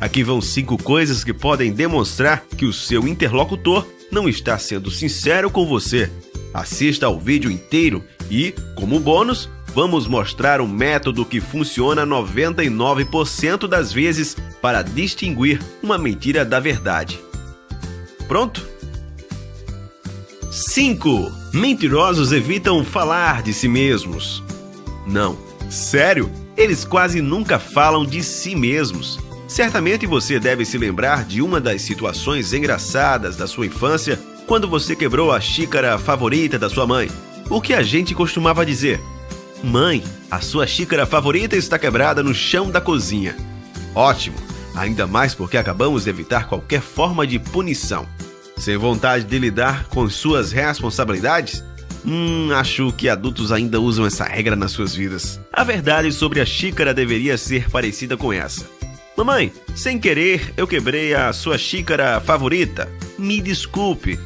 Aqui vão 5 coisas que podem demonstrar que o seu interlocutor não está sendo sincero com você. Assista ao vídeo inteiro e, como bônus, vamos mostrar um método que funciona 99% das vezes para distinguir uma mentira da verdade. Pronto? 5. Mentirosos evitam falar de si mesmos. Não, sério, eles quase nunca falam de si mesmos. Certamente você deve se lembrar de uma das situações engraçadas da sua infância quando você quebrou a xícara favorita da sua mãe. O que a gente costumava dizer? Mãe, a sua xícara favorita está quebrada no chão da cozinha. Ótimo, ainda mais porque acabamos de evitar qualquer forma de punição. Sem vontade de lidar com suas responsabilidades? Acho que adultos ainda usam essa regra nas suas vidas. A verdade sobre a xícara deveria ser parecida com essa. Mamãe, sem querer eu quebrei a sua xícara favorita. Me desculpe.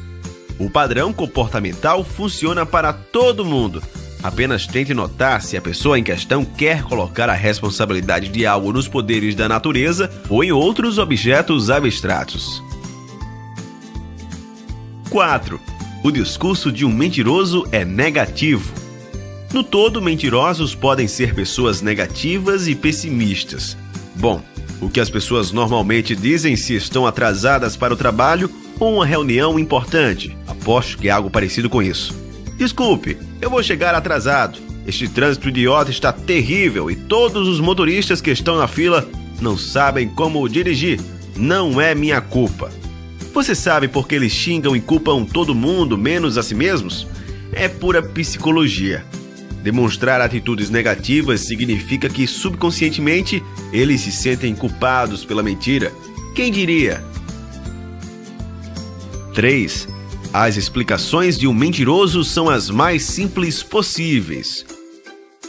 O padrão comportamental funciona para todo mundo. Apenas tente notar se a pessoa em questão quer colocar a responsabilidade de algo nos poderes da natureza ou em outros objetos abstratos. 4. O discurso de um mentiroso é negativo. No todo, mentirosos podem ser pessoas negativas e pessimistas. Bom, o que as pessoas normalmente dizem se estão atrasadas para o trabalho ou uma reunião importante. Aposto que é algo parecido com isso. Desculpe, eu vou chegar atrasado. Este trânsito idiota está terrível e todos os motoristas que estão na fila não sabem como dirigir. Não é minha culpa. Você sabe por que eles xingam e culpam todo mundo, menos a si mesmos? É pura psicologia. Demonstrar atitudes negativas significa que subconscientemente eles se sentem culpados pela mentira. Quem diria? 3. As explicações de um mentiroso são as mais simples possíveis.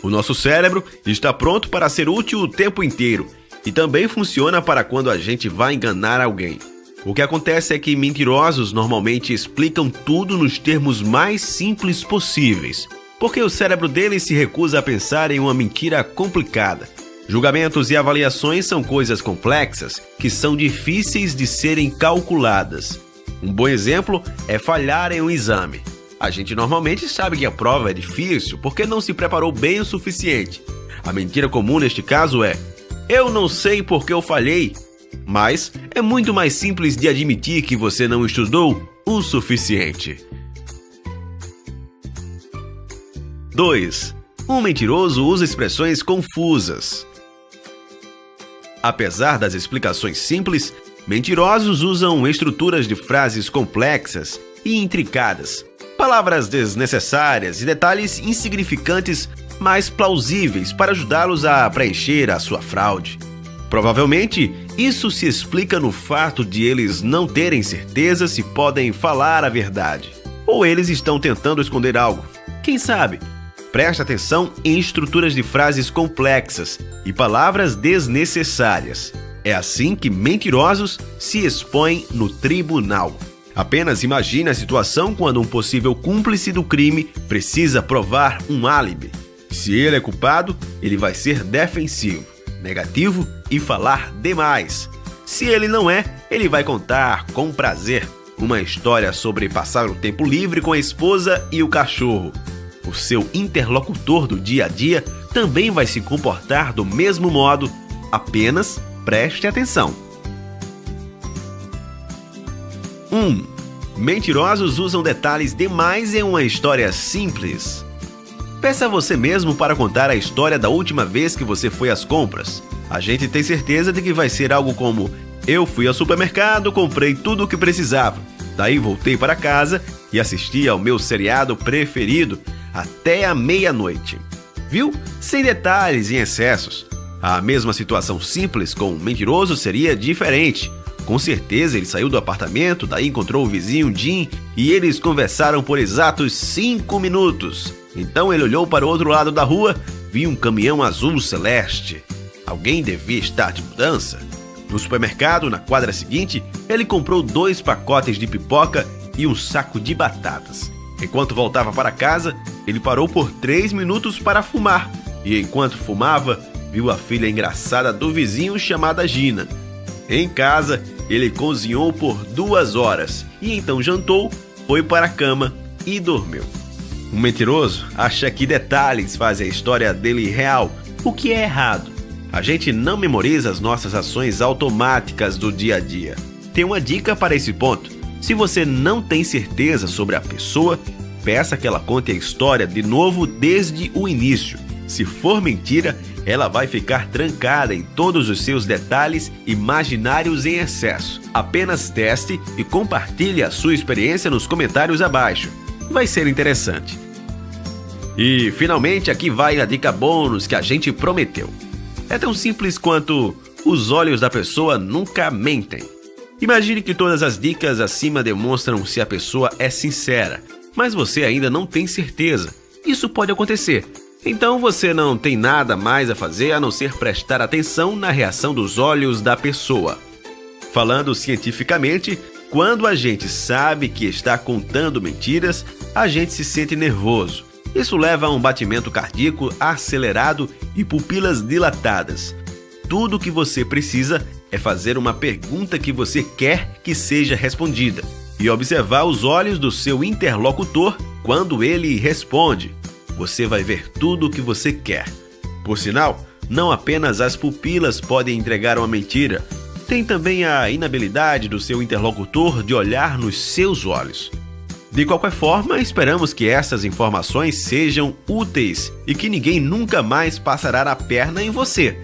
O nosso cérebro está pronto para ser útil o tempo inteiro e também funciona para quando a gente vai enganar alguém. O que acontece é que mentirosos normalmente explicam tudo nos termos mais simples possíveis, porque o cérebro deles se recusa a pensar em uma mentira complicada. Julgamentos e avaliações são coisas complexas que são difíceis de serem calculadas. Um bom exemplo é falhar em um exame. A gente normalmente sabe que a prova é difícil porque não se preparou bem o suficiente. A mentira comum neste caso é: eu não sei porque eu falhei. Mas é muito mais simples de admitir que você não estudou o suficiente. 2. Um mentiroso usa expressões confusas. Apesar das explicações simples, mentirosos usam estruturas de frases complexas e intricadas, palavras desnecessárias e detalhes insignificantes mais plausíveis para ajudá-los a preencher a sua fraude. Provavelmente, isso se explica no fato de eles não terem certeza se podem falar a verdade, ou eles estão tentando esconder algo. Quem sabe? Preste atenção em estruturas de frases complexas e palavras desnecessárias. É assim que mentirosos se expõem no tribunal. Apenas imagine a situação quando um possível cúmplice do crime precisa provar um álibi. Se ele é culpado, ele vai ser defensivo, negativo e falar demais. Se ele não é, ele vai contar com prazer uma história sobre passar o tempo livre com a esposa e o cachorro. O seu interlocutor do dia a dia também vai se comportar do mesmo modo, apenas preste atenção. 1. Mentirosos usam detalhes demais em uma história simples. Peça a você mesmo para contar a história da última vez que você foi às compras. A gente tem certeza de que vai ser algo como: eu fui ao supermercado, comprei tudo o que precisava. Daí voltei para casa e assisti ao meu seriado preferido até a meia-noite. Viu? Sem detalhes e excessos. A mesma situação simples com um mentiroso seria diferente. Com certeza ele saiu do apartamento, daí encontrou o vizinho Jim e eles conversaram por exatos 5 minutos. Então ele olhou para o outro lado da rua, viu um caminhão azul celeste. Alguém devia estar de mudança. No supermercado, na quadra seguinte, ele comprou 2 pacotes de pipoca e um saco de batatas. Enquanto voltava para casa, ele parou por 3 minutos para fumar. E enquanto fumava, viu a filha engraçada do vizinho chamada Gina. Em casa, ele cozinhou por 2 horas e então jantou, foi para a cama e dormiu. Um mentiroso acha que detalhes fazem a história dele real, o que é errado. A gente não memoriza as nossas ações automáticas do dia a dia. Tem uma dica para esse ponto. Se você não tem certeza sobre a pessoa, peça que ela conte a história de novo desde o início. Se for mentira, ela vai ficar trancada em todos os seus detalhes imaginários em excesso. Apenas teste e compartilhe a sua experiência nos comentários abaixo. Vai ser interessante. E, finalmente, aqui vai a dica bônus que a gente prometeu. É tão simples quanto os olhos da pessoa nunca mentem. Imagine que todas as dicas acima demonstram se a pessoa é sincera, mas você ainda não tem certeza. Isso pode acontecer. Então você não tem nada mais a fazer a não ser prestar atenção na reação dos olhos da pessoa. Falando cientificamente, quando a gente sabe que está contando mentiras, a gente se sente nervoso. Isso leva a um batimento cardíaco acelerado e pupilas dilatadas. Tudo o que você precisa é fazer uma pergunta que você quer que seja respondida e observar os olhos do seu interlocutor quando ele responde. Você vai ver tudo o que você quer. Por sinal, não apenas as pupilas podem entregar uma mentira, tem também a inabilidade do seu interlocutor de olhar nos seus olhos. De qualquer forma, esperamos que essas informações sejam úteis e que ninguém nunca mais passará a perna em você.